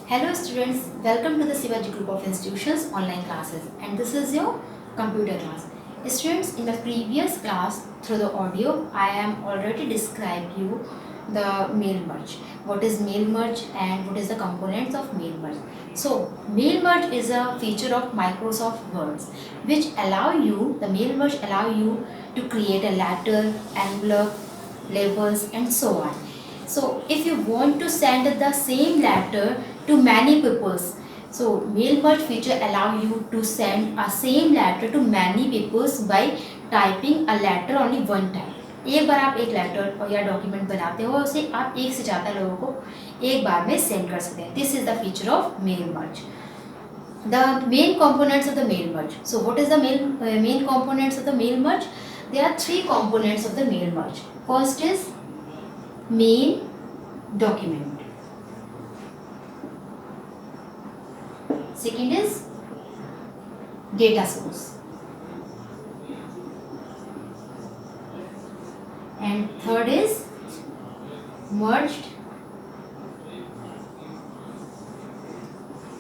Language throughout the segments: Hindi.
Hello students, welcome to the Sivaji Group of Institutions online classes, and this is your computer class. Students, in the previous class through the audio I am already described you the mail merge. What is mail merge and what is the components of mail merge. So mail merge is a feature of Microsoft Word which the mail merge allow you to create a letter, envelope, labels and so on. So if you want to send the same letter to many peoples, so mail merge feature allow you to send a same letter to many peoples by typing a letter only one time. एक बार आप एक लेटर या डॉक्यूमेंट बनाते हो उसे आप एक से ज़्यादा लोगों को एक बार में सेंड कर सकते हैं. This is the feature of mail merge. The main components of the mail merge. So what is the main components of the mail merge? There are three components of the mail merge. First is main document. Second is data source. And third is merged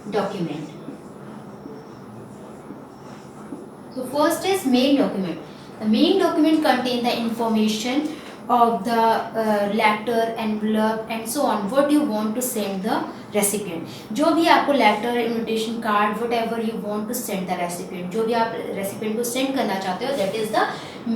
document. So first is main document. The main document contains the information of the letter, envelope and so on. What you want to send the recipient. जो भी आपको letter, invitation card, whatever you want to send the recipient. जो भी आप recipient को send करना चाहते हो, that is the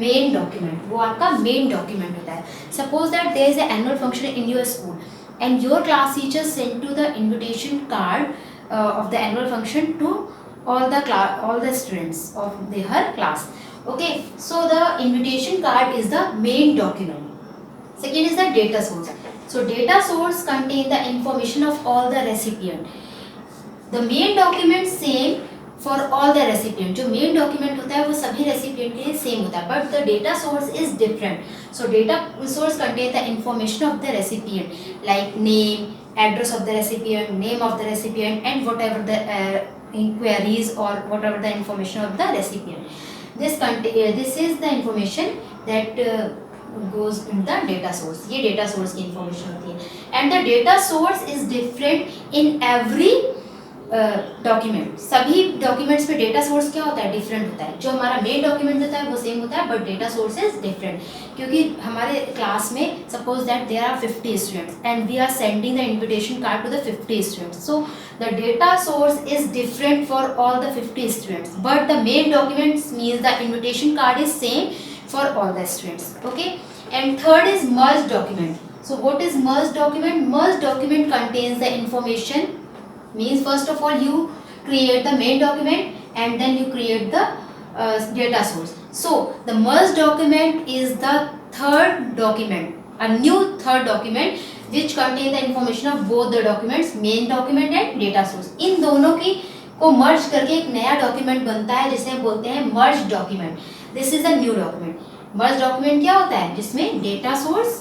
main document. वो आपका main document होता है. Suppose that there is an annual function in your school and your class teacher sent to the invitation card of the annual function to all the students of their class. Okay, so the invitation card is the main document. Second is the data source. So data source contain the information of all the recipient. The main document same for all the recipient. जो main document होता है वो सभी recipient के लिए same होता है, but the data source is different. So data source contain the information of the recipient like name, address of the recipient, name of the recipient and whatever the inquiries or whatever the information of the recipient. This is the information that goes in the data source. ये data source की information होती है. And the data source is different in every document. सभी डॉक्यूमेंट्स पे डेटा सोर्स क्या होता है, डिफरेंट होता है. जो हमारा मेन डॉक्यूमेंट होता है वो सेम होता है but data source is different. क्योंकि हमारे क्लास में suppose that there are 50 students and we are sending the invitation card to the 50 students. So the data source is different for all the 50 students but the main documents means the invitation card is same for all the students. Okay, and third is merge document. So what is merged document? Merged document contains the information. Means first of all you create the main document and then you create the data source. So the merged document is the third document, a new third document which contain the information of both the documents, main document and data source. इन दोनों की को merge करके एक नया document बनता है जिसे बोलते हैं merged document. This is a new document. Merged document क्या होता है, जिसमें data source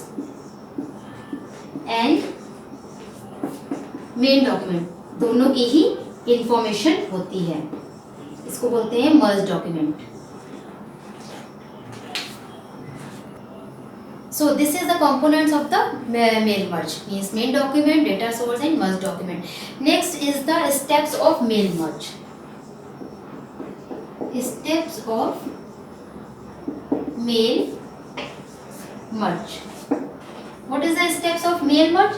and main document दोनों की ही इंफॉर्मेशन होती है. इसको बोलते हैं merge document. So this is the components of the mail merge. Means main document, data source and merge document. Next is the steps of mail merge. Steps of mail merge. What is the steps of mail merge?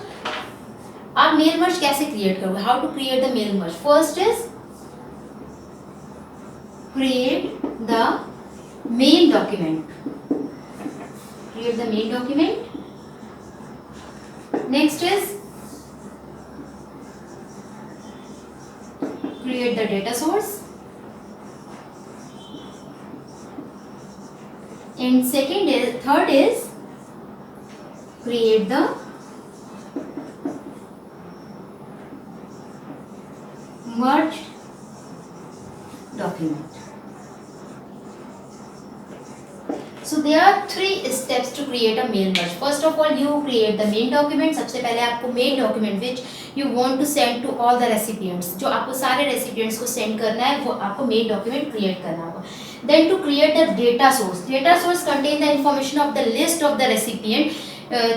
आप मेल मर्ज कैसे क्रिएट करोगे? How to create the mail merge? First is create the main document. Create the main document. Next is create the data source. And third is create the merged document. So there are three steps to create a mail merge. First of all you create the main document. सबसे पहले आपको main document which you want to send to all the recipients, जो आपको सारे recipients को send करना है वो आपको main document create करना होगा. Then to create the data source. Data source contain the information of the list of the recipient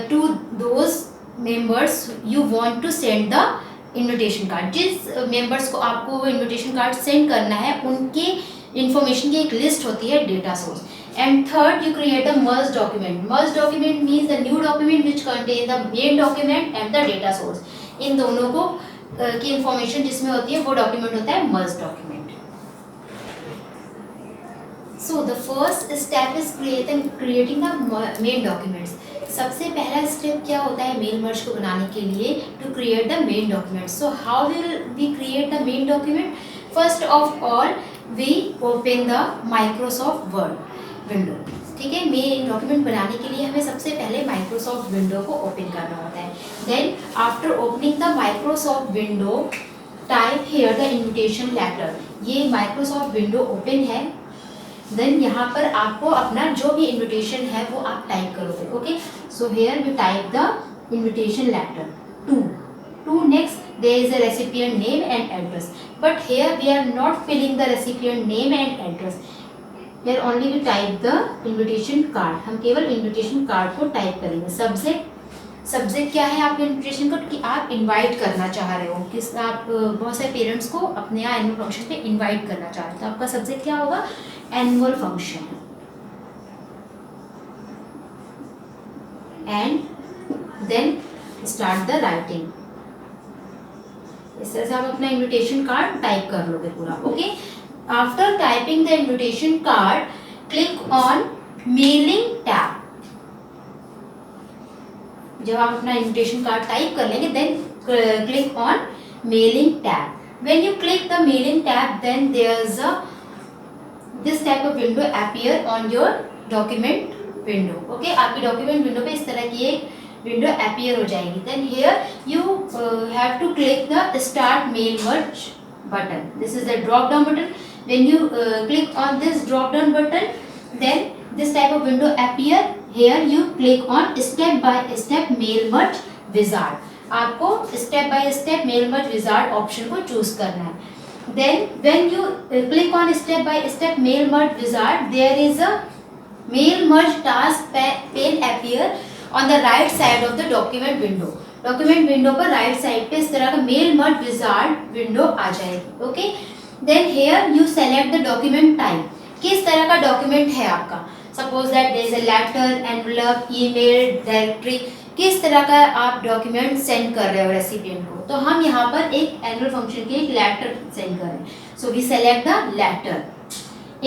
to those members you want to send the invitation card, जिस मेंबर्स को आपको वो इनविटेशन कार्ड सेंड करना है उनके इंफॉर्मेशन की एक लिस्ट होती है data source. And third, you create a merge document. Merge document means the new document which contain the main document and the data source. इन दोनों को की इंफॉर्मेशन जिसमें होती है वो डॉक्यूमेंट होता है merge document. So the first step is creating the main documents. सबसे पहला स्टेप क्या होता है मेल मर्ज को बनाने के लिए? To create the main document. So how will we create the main document? First of all we open the Microsoft Word window. ठीक है, मेन डॉक्यूमेंट बनाने के लिए हमें सबसे पहले माइक्रोसॉफ्ट विंडो को ओपन करना होता है. Then after opening the Microsoft window, type here the invitation letter. ये माइक्रोसॉफ्ट विंडो ओपन है. देन यहाँ पर आपको अपना जो भी इन्विटेशन है वो आप टाइप करोगे. Okay, so here we type the invitation letter to next there is a recipient name and address. But here we are not filling the recipient name and address. Here only we type the invitation card. हम केवल इन्विटेशन कार्ड को टाइप करेंगे. सब्जेक्ट क्या है आपके इन्विटेशन कार्ड कि आप इनवाइट करना चाह रहे हो, किस आप बहुत सारे पेरेंट्स को अपने यहाँ एनुअल फंक्शन पे इनवाइट करना चाह रहे हो, तो आपका सब्जेक्ट क्या होगा? Annual function. And then start the writing. इस तरह से आप अपना इन्विटेशन कार्ड टाइप कर लोगे पूरा. Okay, after typing the invitation card, click on mailing tab. जब आप अपना इन्विटेशन कार्ड टाइप कर लेंगे, then click on mailing tab. When you click the mailing tab, then there is a this type of window appear on your document window. Okay, आपकी डॉक्यूमेंट विंडो पे इस तरह की एक विंडो अपीयर हो जाएगी. Then here you have to click the start mail merge button. This is the drop down button. When you click on this drop down button, then this type of window appear. Here you click on step by step mail merge wizard. आपको step by step mail merge wizard option को choose करना है. Then when you click on step by step mail merge wizard, there is a mail merge task pane appear on the right side of the document window. Document window पर राइट साइड पे इस तरह का मेल मर्ज विजार्ड विंडो आ जाएगी. Okay, then here you select the document type. किस तरह का डॉक्यूमेंट है आपका? Suppose that there is a letter, envelope, email, directory. किस तरह का आप डॉक्यूमेंट सेंड कर रहे हो रेसिपिएंट को? तो हम यहाँ पर एक एनुअल फंक्शन की एक लेटर सेंड करें. So we select the letter.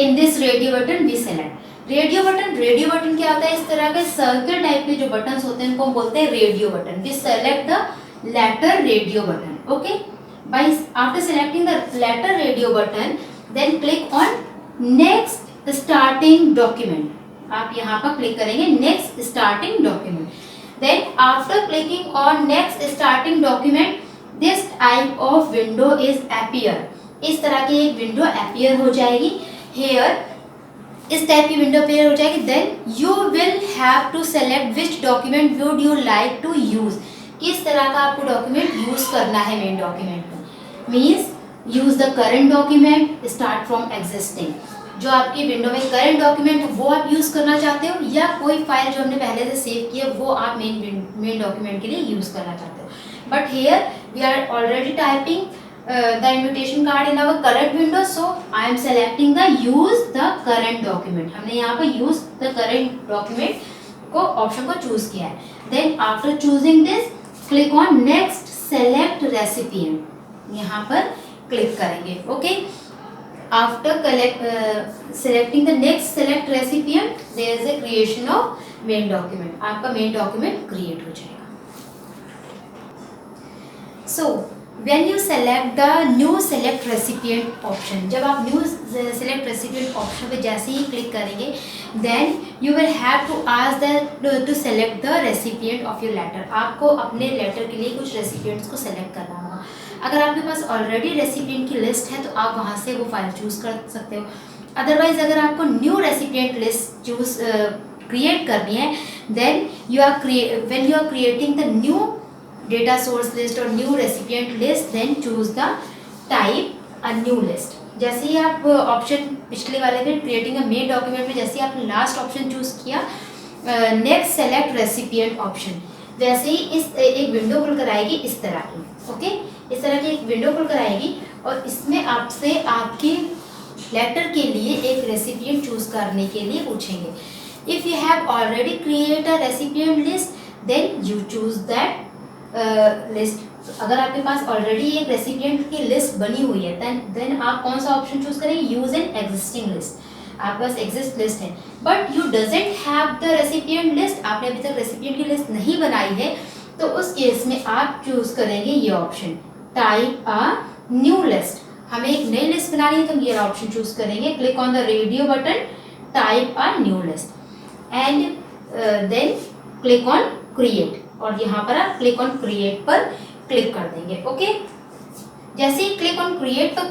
In this radio button we select radio button क्या होता है? इस तरह के सर्कल टाइप के जो बटन्स होते हैं उनको हम बोलते हैं radio button. We select the letter radio button. Okay, by after selecting the letter radio button, then click on next starting document. आप यहाँ पर क्लिक करेंगे next starting document. Then after clicking on next starting document, this type of window is appear. इस तरह की एक विंडो अपीयर हो जाएगी. हेयर इस टाइप की विंडो अपीयर हो जाएगी. Then you will have to select which document would you like to use. किस तरह का आपको डॉक्यूमेंट यूज करना है मेन डॉक्यूमेंट में? Means use the current document, start from existing. जो आपकी विंडो में करंट डॉक्यूमेंट है वो आप यूज़ करना चाहते हो, या कोई फाइल जो हमने पहले से सेव की है वो आप मेन डॉक्यूमेंट के लिए यूज़ करना चाहते हो. But here we are already typing the invitation card in our current window, so I am selecting the use the current document. हमने यहाँ पर यूज द करंट डॉक्यूमेंट को ऑप्शन को चूज किया है. Then after choosing this, click on next select recipient. यहाँ पर क्लिक करेंगे. Okay, after selecting the next select recipient, there is a creation of main document. आपका main document create हो जाएगा. So when you select the new select recipient option, जब आप new select recipient option पे जैसे ही क्लिक करेंगे, then you will have to ask to select the recipient of your letter. आपको अपने letter के लिए कुछ recipients को select करना होगा. अगर आपके पास ऑलरेडी रेसिपिएंट की लिस्ट है तो आप वहाँ से वो फाइल चूज़ कर सकते हो. अदरवाइज अगर आपको न्यू रेसिपिएंट लिस्ट क्रिएट करनी है, then when you are creating the new data source list और new recipient list, then choose the type a new list. जैसे ही आप ऑप्शन पिछले वाले में क्रिएटिंग अ मेन डॉक्यूमेंट में जैसे ही आपने लास्ट ऑप्शन चूज़ किया नेक्स्ट सेलेक्ट रेसिपिएंट ऑप्शन, वैसे ही इस एक विंडो खुल कर आएगी इस तरह की. ओके, इस तरह की एक विंडो खुलकर आएगी और इसमें आपसे आपके लेटर के लिए एक रेसिपिएंट चूज करने के लिए पूछेंगे. If you have already create a recipient list then you choose that list. अगर आपके पास ऑलरेडी एक रेसिपिएंट की लिस्ट बनी हुई है देन आप कौन सा ऑप्शन चूज करेंगे, यूज एन एग्जिस्टिंग लिस्ट. आपके पास एग्जिस्ट लिस्ट है but you doesn't have the recipient list, आपने अभी तक रेसिपिएंट की लिस्ट नहीं बनाई है, तो उस केस में आप चूज करेंगे ये option, type a new list. हमें एक नई लिस्ट बनानी है तो हम ये ऑप्शन चूज करेंगे. Click on the radio button, type a new list and then click on create. और यहाँ पर आप क्लिक ऑन क्रिएट पर क्लिक कर देंगे. ओके, जैसे ही क्लिक ऑन क्रिएट पर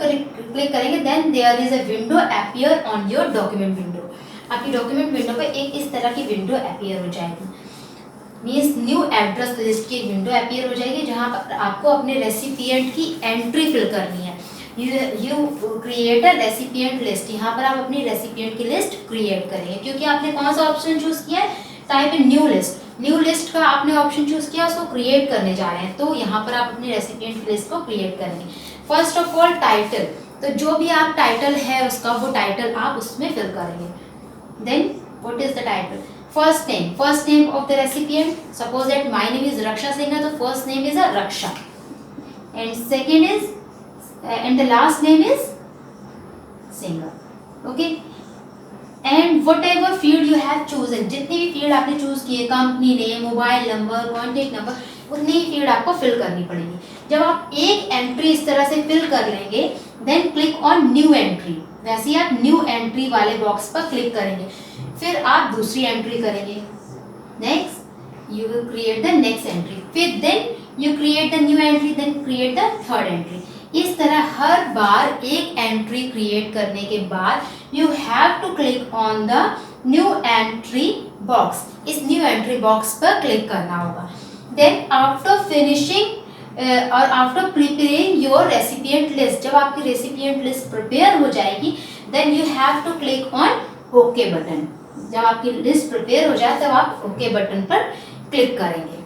क्लिक करेंगे then there is a window appear on your document window. आपकी डॉक्यूमेंट विंडो पे एक इस तरह की विंडो अपीयर हो जाएगी. मीन्स न्यू एड्रेस लिस्ट की विंडो अपीयर हो जाएगी जहाँ पर आपको अपने रेसिपिएंट की एंट्री फिल करनी है. You create a recipient list. यहाँ पर आप अपनी रेसिपिएंट की लिस्ट क्रिएट करेंगे क्योंकि आपने कौन सा ऑप्शन चूज किया है, type a new list. New list का आपने ऑप्शन चूज किया, उसको क्रिएट करने जा रहे हैं, तो यहाँ पर आप अपनी रेसिपिएंट की लिस्ट को क्रिएट करेंगे. फर्स्ट ऑफ ऑल टाइटल, तो जो भी आप टाइटल है उसका वो टाइटल आप उसमें फिल करेंगे. Then what is the title, first name of the recipient. Suppose that my name is Raksha Singh, तो first name is a Raksha and second is and the last name is singer. Okay, and whatever field you have chosen, जितनी भी फील्ड आपने चूज किए, company name, mobile number, contact number, उतनी ही फील्ड आपको फिल करनी पड़ेगी. जब आप एक एंट्री इस तरह से फिल कर लेंगे then click on new entry. वैसे ही आप न्यू एंट्री वाले बॉक्स पर क्लिक करेंगे, फिर आप दूसरी एंट्री करेंगे. Next you will create the next entry, फिर then you create the new entry, then create the third entry. इस तरह हर बार एक एंट्री क्रिएट करने के बाद you have to click on the new entry box. इस न्यू एंट्री बॉक्स पर क्लिक करना होगा. देन आफ्टर फिनिशिंग और after preparing your recipient list, जब आपकी रेसिपिएंट लिस्ट प्रिपेयर हो जाएगी then you have to click on okay button. जब आपकी लिस्ट प्रिपेयर हो जाए तब आप ओके बटन पर क्लिक करेंगे.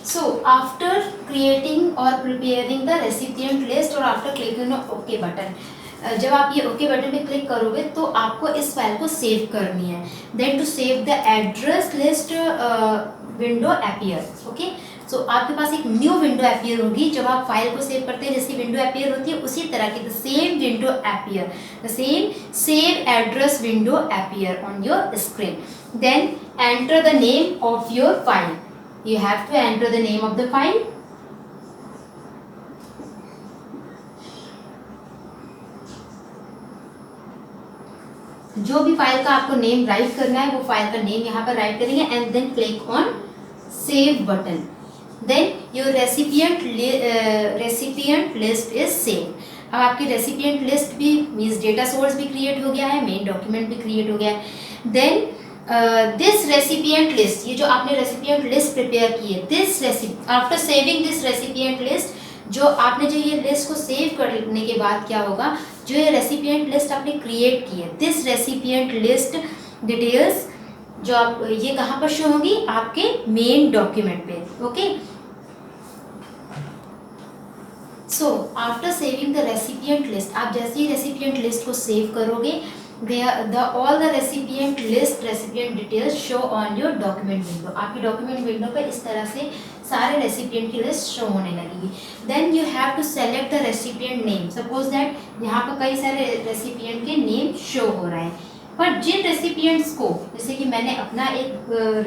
So after creating or preparing the recipient list or after clicking on OK button, जब आप ये OK बटन पे क्लिक करोगे तो आपको इस फाइल को सेव करनी है. Then to save the address list window appear. Okay, so आपके पास एक न्यू विंडो अपीयर होगी जब आप फाइल को सेव करते हैं. जैसी विंडो अपीयर होती है उसी तरह की the same window appear, the same save address window appear on your screen. Then enter the name of your file. You have to enter the name of the file. जो भी फाइल का आपको नेम राइट करना है वो फाइल का नेम यहाँ पर राइट करेंगे and then click on save button. Then your recipient list is save. अब आपकी रेसिपिएंट लिस्ट भी मीन्स डेटा सोर्स भी क्रिएट हो गया है, मेन डॉक्यूमेंट भी क्रिएट हो गया है. देन दिस रेसिपिएंट लिस्ट, ये जो आपने रेसिपिएंट लिस्ट प्रिपेयर की है, this after saving this recipient list, जो आपने जो ये लिस्ट को सेव करने के बाद क्या होगा, जो ये रेसिपिएंट लिस्ट आपने क्रिएट की है, दिस रेसिपिएंट लिस्ट डिटेल्स जो आप ये कहाँ पर शो होंगी, आपके मेन डॉक्यूमेंट पे. Okay, so after saving the recipient list, आप जैसे ही रेसिपिएंट लिस्ट को सेव करोगे all the recipient list recipient details show on your document window. आपकी document window पर इस तरह से सारे recipient की list show होने लगेगी. Then you have to select the recipient name. Suppose that यहाँ पर कई सारे recipient के name show हो रहे हैं, पर जिन recipients को, जैसे कि मैंने अपना एक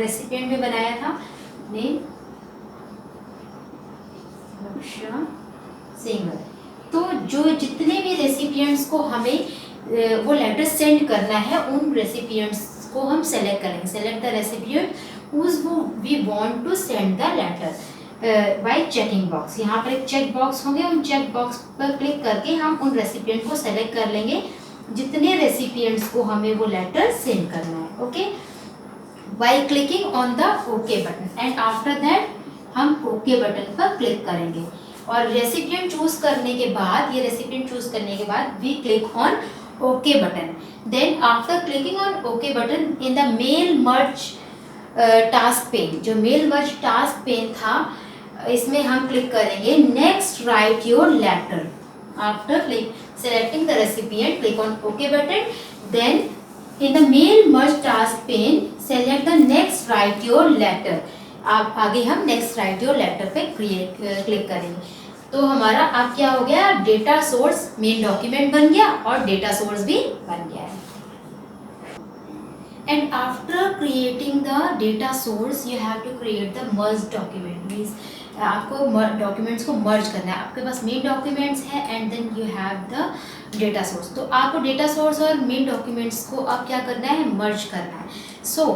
recipient में बनाया था name रक्षा सिंगर, तो जो जितने भी recipients को हमें वो लेटर सेंड करना है उन रेसिपिएंट्स को हम सेलेक्ट करेंगे. Select the recipient whose we want to send the letter by checking box. यहाँ पर एक चेक बॉक्स होंगे, उन चेक बॉक्स पर क्लिक करके हम उन रेसिपिएंट को सेलेक्ट कर लेंगे जितने रेसिपिएंट्स को हमें वो लेटर सेंड करना है. Okay, by clicking on the OK button and after that हम OK बटन पर क्लिक करेंगे. और रेसिपिएंट चूज करने के बाद, ये रेसिपिएंट चूज करने के बाद we click on OK button. Then after clicking on OK button in the mail merge task pane, जो mail merge task pane था इसमें हम क्लिक करेंगे next write your letter. After click selecting the recipient, click on OK button. Then in the mail merge task pane, select the next write your letter. आप आगे हम next write your letter पे क्लिक करेंगे। तो हमारा अब क्या हो गया, डेटा सोर्स मेन डॉक्यूमेंट बन गया और डेटा सोर्स भी बन गया है। And after creating the data source, you have to create the merge document. Means आपको डॉक्यूमेंट्स को मर्ज करना है। आपके पास मेन डॉक्यूमेंट्स है and then you have the data source. तो आपको डेटा सोर्स और मेन डॉक्यूमेंट्स को अब क्या करना है, मर्ज करना है। सो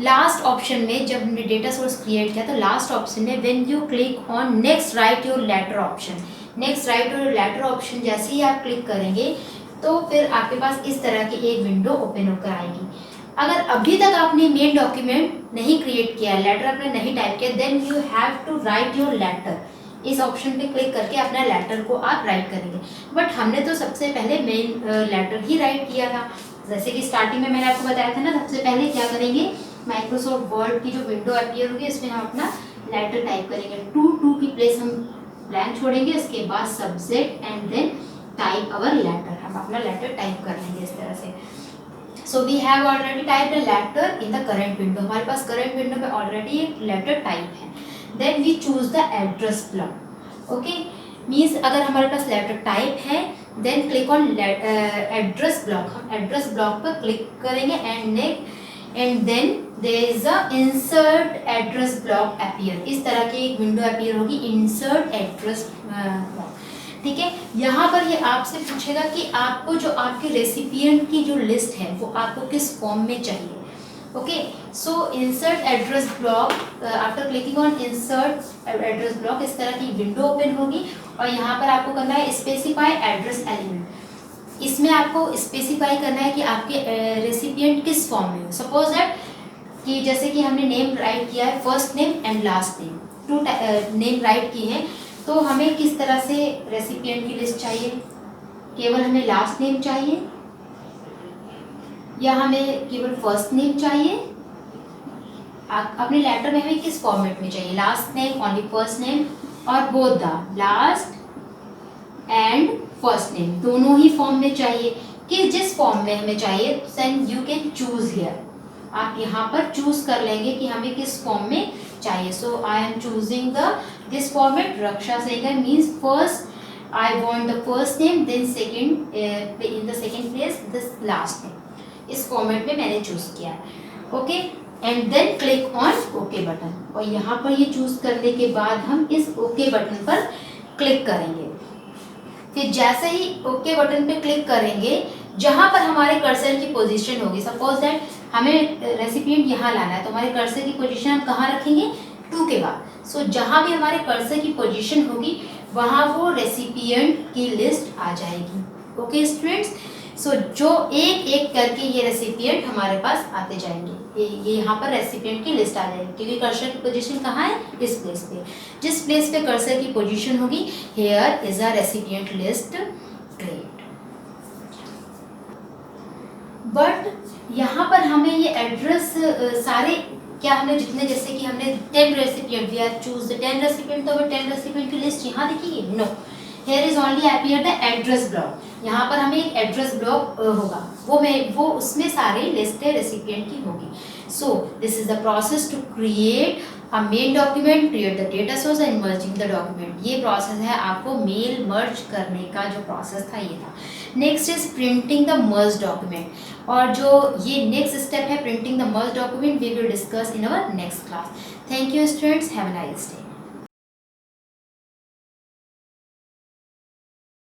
लास्ट ऑप्शन में जब हमने डेटा सोर्स क्रिएट किया तो लास्ट ऑप्शन में when you click on next write your letter option, next write your letter option जैसे ही आप क्लिक करेंगे तो फिर आपके पास इस तरह की एक विंडो ओपन होकर आएगी। अगर अभी तक आपने मेन डॉक्यूमेंट नहीं क्रिएट किया, लेटर आपने नहीं टाइप किया, then you have to write your letter. इस ऑप्शन पे क्लिक करके अपना लेटर को आप राइट करेंगे। बट हमने तो सबसे पहले मेन लेटर ही राइट किया था। जैसे कि स्टार्टिंग में मैंने आपको बताया था ना, सबसे पहले क्या करेंगे, माइक्रोसॉफ्ट वर्ड की जो विंडो अपीयर होगी इसमें हम अपना लेटर टाइप करेंगे। टू की प्लेस हम ब्लैंक छोड़ेंगे, इसके बाद subject and then type our letter. हम अपना लेटर टाइप कर लेंगे इस तरह से। So we have already typed a letter in the current window. हमारे पास current window में already एक letter type है। Then we choose the address block. Okay, means अगर हमारे पास letter type है, then click on address block. हम address block पर click करेंगे and then there is a insert address block appear. इस तरह की एक window appear होगी, insert address block. ठीक है, यहाँ पर ये आपसे पूछेगा कि आपको जो आपके रेसिपिएंट की जो लिस्ट है वो आपको किस फॉर्म में चाहिए। Okay, so insert address block, after clicking on insert address block इस तरह की विंडो ओपन होगी और यहाँ पर आपको करना है स्पेसिफाई एड्रेस एलिमेंट। इसमें आपको स्पेसिफाई करना है कि आपके रेसिपिएंट किस फॉर्म में हो। सपोज दैट कि जैसे कि हमने नेम राइट किया है, first name and last name, to name write की है, तो हमें किस तरह से रेसिपिएंट की लिस्ट चाहिए, केवल हमें लास्ट नेम चाहिए या हमें केवल फर्स्ट नेम चाहिए। अपने लेटर में हमें किस फॉर्मेट में चाहिए, last name, only first name और both the last and first name, दोनों ही फॉर्म में चाहिए। कि जिस फॉर्म में हमें चाहिए then you can choose here. आप यहाँ पर चूज कर लेंगे कि हमें किस फॉर्म में चाहिए। So I am choosing the this format. Raksha Sengar means first I want the first name, then second in the second place this last name. इस फॉर्मेट में मैंने चूज किया है। Okay, and then click on okay button. और यहाँ पर ये चूज करने के बाद हम इस ओके बटन पर क्लिक करेंगे। फिर जैसे ही ओके बटन पे क्लिक करेंगे, जहाँ पर हमारे कर्सर की पोजीशन होगी, सपोज दैट हमें रेसिपिएंट यहाँ लाना है तो हमारे कर्सर की पोजीशन हम कहाँ रखेंगे, 2 के बाद। सो जहाँ भी हमारे कर्सर की पोजीशन होगी वहाँ वो रेसिपिएंट की लिस्ट आ जाएगी। ओके स्टूडेंट्स, सो जो एक एक करके ये रेसिपिएंट हमारे पास आते जाएंगे। ये यहाँ पर रेसिपिएंट की लिस्ट आ जाएगी क्योंकि कर्सर की पोजीशन कहाँ है, इस प्लेस पे। जिस प्लेस पे कर्सर की पोजीशन होगी, here is a recipient list create. But यहाँ पर हमें ये एड्रेस सारे क्या हमने जितने, जैसे कि हमने 10 recipient, we are choose 10 recipient, तो 10 रेसिपिएंट की लिस्ट यहाँ दिखेगी, no, here is only appear the address block. यहाँ पर हमें एक एड्रेस ब्लॉक होगा, वो उसमें सारी लिस्ट रेसिपिएंट की होगी। So this is the process to create a mail document, create the data source and merging the document. ये प्रोसेस है आपको मेल मर्ज करने का जो प्रोसेस था ये था। Next is printing the merge document, और जो ये नेक्स्ट स्टेप है printing the merge document, we will discuss in our next class. Thank you students, have a nice day.